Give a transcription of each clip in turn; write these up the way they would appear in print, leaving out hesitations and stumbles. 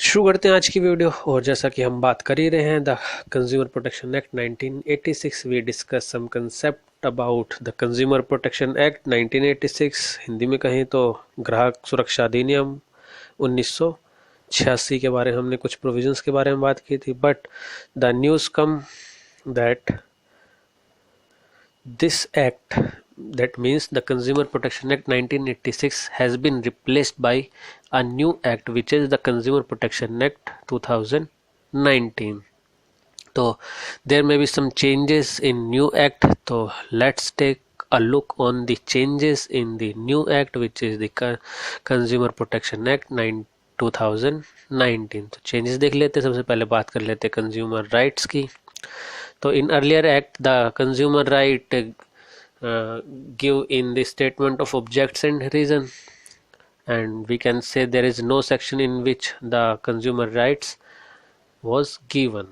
शुरू करते हैं आज की वीडियो। और जैसा कि हम बात कर ही रहे हैं the consumer protection act 1986, we discuss some concept about the consumer protection act 1986। Hindi में कहें तो ग्राहक सुरक्षा अधिनियम 1986 के बारे में हमने कुछ प्रोविजंस के बारे में बात की थी। But the news come that this act, that means the Consumer Protection Act 1986, has been replaced by a new act, which is the Consumer Protection Act 2019. So there may be some changes in new act. So let's take a look on the changes in the new act, which is the Consumer Protection Act 2019. तो changes देख लेते हैं। सबसे पहले बात कर लेते हैं कंज्यूमर राइट्स की। तो in earlier act the consumer right give in the statement of objects and reason, and we can say there is no section in which the consumer rights was given.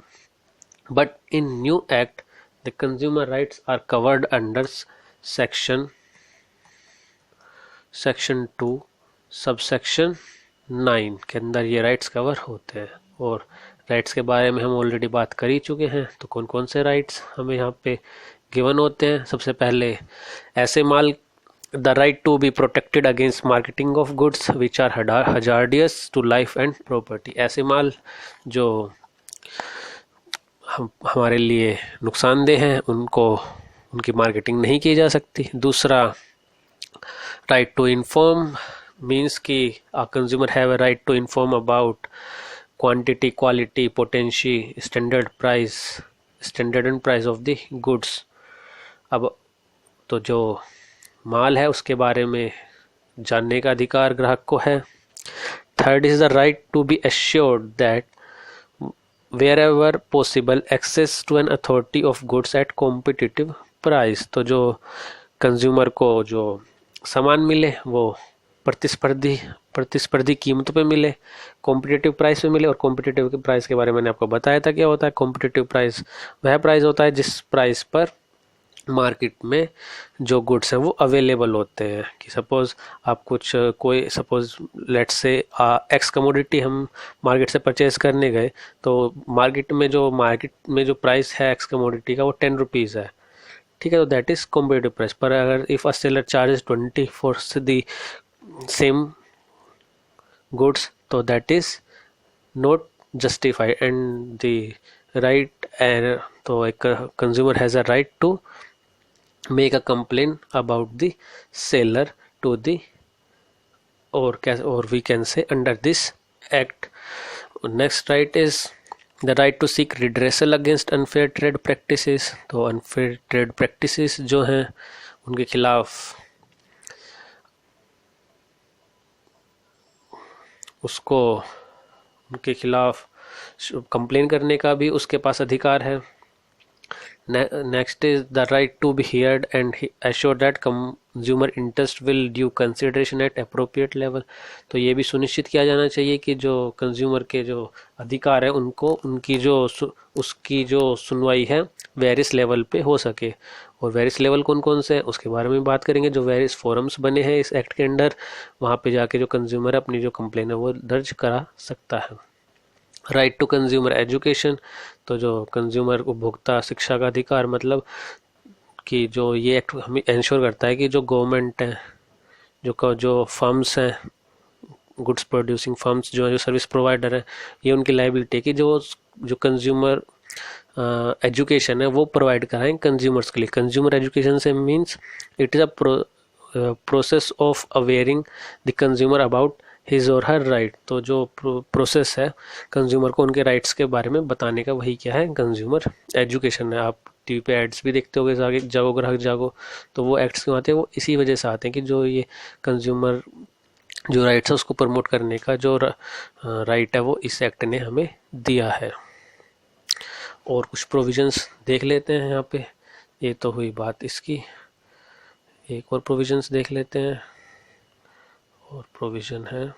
But in new act the consumer rights are covered under section 2 subsection 9 के अंदर ये rights cover होते हैं। और rights के बारे में हम ऑलरेडी बात कर ही चुके हैं। तो कौन कौन से राइट्स हमें यहाँ पे गिवन होते हैं। सबसे पहले ऐसे माल, the right to be protected against marketing of goods which are hazardous to life and property. ऐसे माल जो हमारे लिए नुकसानदेह हैं उनकी मार्केटिंग नहीं की जा सकती। दूसरा, राइट टू इन्फॉर्म मीन्स कि a consumer have a right to inform about quantity, quality, potency, standard and price of the goods। अब तो जो माल है उसके बारे में जानने का अधिकार ग्राहक को है। Third is the right to be assured that wherever possible access to an authority of goods at competitive price। तो जो कंज्यूमर को जो सामान मिले वो प्रतिस्पर्धी कीमतों पे मिले, कॉम्पिटिटिव प्राइस पे मिले। और कॉम्पिटिटिव प्राइस के बारे में मैंने आपको बताया था क्या होता है। कॉम्पिटिटिव प्राइस वह प्राइस होता है जिस प्राइस पर मार्केट में जो गुड्स हैं वो अवेलेबल होते हैं। कि सपोज आप suppose let's say x commodity हम मार्केट से परचेज करने गए, तो मार्केट में जो प्राइस है एक्स कमोडिटी का वो 10 रुपीज़ है, ठीक है। तो दैट इज कॉम्पिटिटिव प्राइस। पर अगर if a seller charges 20 for the same goods, तो that is not justified and the right. तो एक consumer has a right to make a complaint about the seller to the or we can say under this act. Next right is the right to seek redressal against unfair trade practices। तो unfair trade practices जो हैं उनके खिलाफ उनके खिलाफ complain करने का भी उसके पास अधिकार है। Next is the right to be heard and assure that consumer interest will due consideration at appropriate level। तो ये भी सुनिश्चित किया जाना चाहिए कि जो कंज्यूमर के जो अधिकार है उनको उसकी जो सुनवाई है वेरियस लेवल पे हो सके। और वेरियस लेवल कौन कौन से हैं उसके बारे में बात करेंगे। जो वेरियस फोरम्स बने हैं इस एक्ट के अंडर, वहाँ पे जाके जो कंज्यूमर है अपनी जो कंप्लेन है वो दर्ज करा सकता है। राइट टू कंज्यूमर एजुकेशन, तो जो कंज्यूमर उपभोक्ता शिक्षा का अधिकार, मतलब कि जो ये एक्ट हमें इंश्योर करता है कि जो गवर्नमेंट है, जो फर्म्स हैं, गुड्स प्रोड्यूसिंग फर्म्स जो सर्विस प्रोवाइडर है, ये उनकी लाइबिलिटी है कि जो कंज्यूमर एजुकेशन है वो प्रोवाइड कराएं कंज्यूमर्स के लिए। कंज्यूमर एजुकेशन से means it is a process of awaring the consumer about his और हर राइट। तो जो प्रोसेस है कंज्यूमर को उनके राइट्स के बारे में बताने का, वही क्या है, कंज्यूमर एजुकेशन है। आप टीवी पे एड्स भी देखते होगे, जागो ग्राहक जागो। तो वो एक्ट्स क्यों आते हैं, वो इसी वजह से आते हैं कि जो ये कंज्यूमर जो राइट्स है उसको प्रमोट करने का जो राइट है वो इस एक्ट ने हमें दिया है। और कुछ प्रोविजंस देख लेते हैं यहाँ पे। ये तो हुई बात इसकी, एक और प्रोविजंस देख लेते हैं। और प्रोविज़न है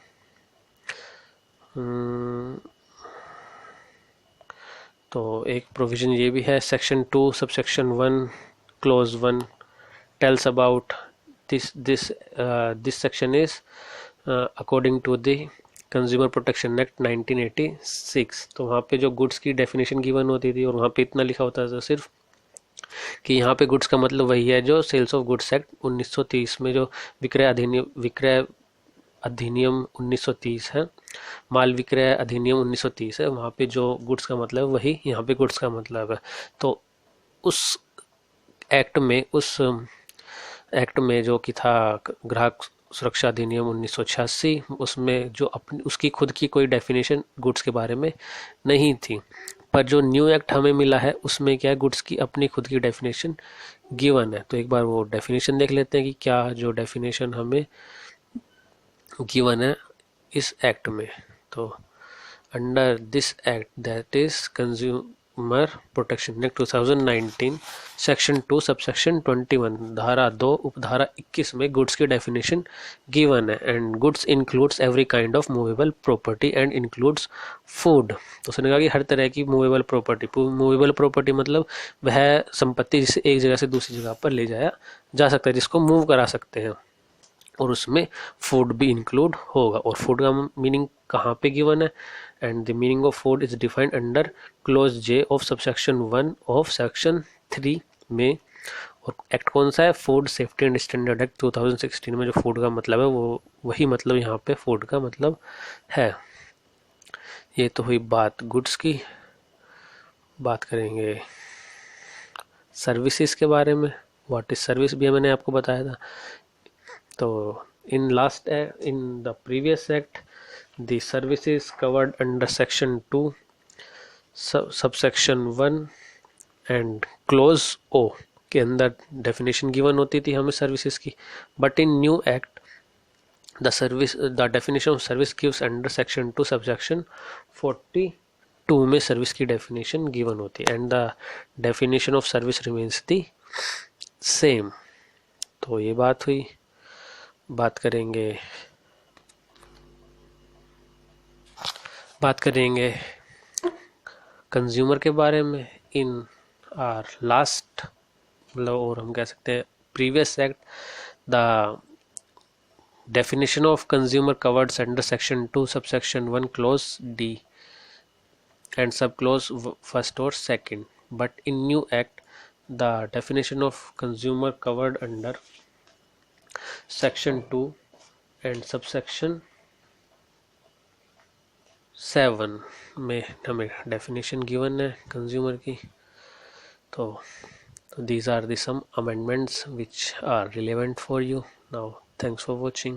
तो एक प्रोविज़न ये भी है, section 2 subsection 1 close 1 tells about this section is according to the consumer protection act 1986। तो वहाँ पे जो गुड्स की डेफिनेशन गिवन होती थी और वहाँ पे इतना लिखा होता था सिर्फ कि यहाँ पे गुड्स का मतलब वही है जो सेल्स ऑफ गुड्स एक्ट 1930 में जो विक्रय अधिनियम 1930 है, माल विक्रय अधिनियम 1930 है, वहाँ पे जो गुड्स का मतलब वही यहाँ पे गुड्स का मतलब है। तो उस एक्ट में जो कि था ग्राहक सुरक्षा अधिनियम 1986, उसमें जो अपनी उसकी खुद की कोई डेफिनेशन गुड्स के बारे में नहीं थी। पर जो न्यू एक्ट हमें मिला है उसमें क्या है, गुड्स की अपनी खुद की डेफिनेशन गिवन है। तो एक बार वो डेफिनेशन देख लेते हैं कि क्या जो डेफिनेशन हमें गिवन है इस एक्ट में। तो under this act, that is consumer protection act 2019, section 2 subsection 21, धारा 2 उपधारा 21 में गुड्स की डेफिनेशन गिवन है। And goods includes every kind of movable property and includes food. तो उसने कहा कि हर तरह की मूवेबल प्रॉपर्टी मतलब वह संपत्ति जिसे एक जगह से दूसरी जगह पर ले जाया जा सकता है, जिसको मूव करा सकते हैं, और उसमें फूड भी इंक्लूड होगा। और फूड का मीनिंग कहाँ पे गिवन है, and the meaning of food is defined under close J of subsection 1 of section 3 में। और एक्ट कौन सा है, food safety and standard act 2016 में जो फूड का मतलब है वो वही मतलब यहाँ पे फूड का मतलब है। ये तो हुई बात गुड्स की। बात करेंगे सर्विसेज के बारे में। व्हाट इज सर्विस भी मैंने आपको बताया था। तो in the previous act, the services covered under section 2 subsection 1 and clause O के अंदर डेफिनेशन गिवन होती थी हमें सर्विसेज की। But in new act the definition of service gives under section 2 subsection 42 में सर्विस की डेफिनेशन गिवन होती है, and the definition of service remains the same. तो ये बात हुई। बात करेंगे कंज्यूमर के बारे में। इन आर लास्ट मतलब, और हम कह सकते हैं previous act, the definition of consumer covered under section 2 subsection 1 close D and सब क्लोज फर्स्ट और second. But in new act the definition of consumer covered under section 2 and subsection 7 में हमें डेफिनेशन गिवन है consumer की। तो these are the some amendments which are relevant for you now. Thanks for watching.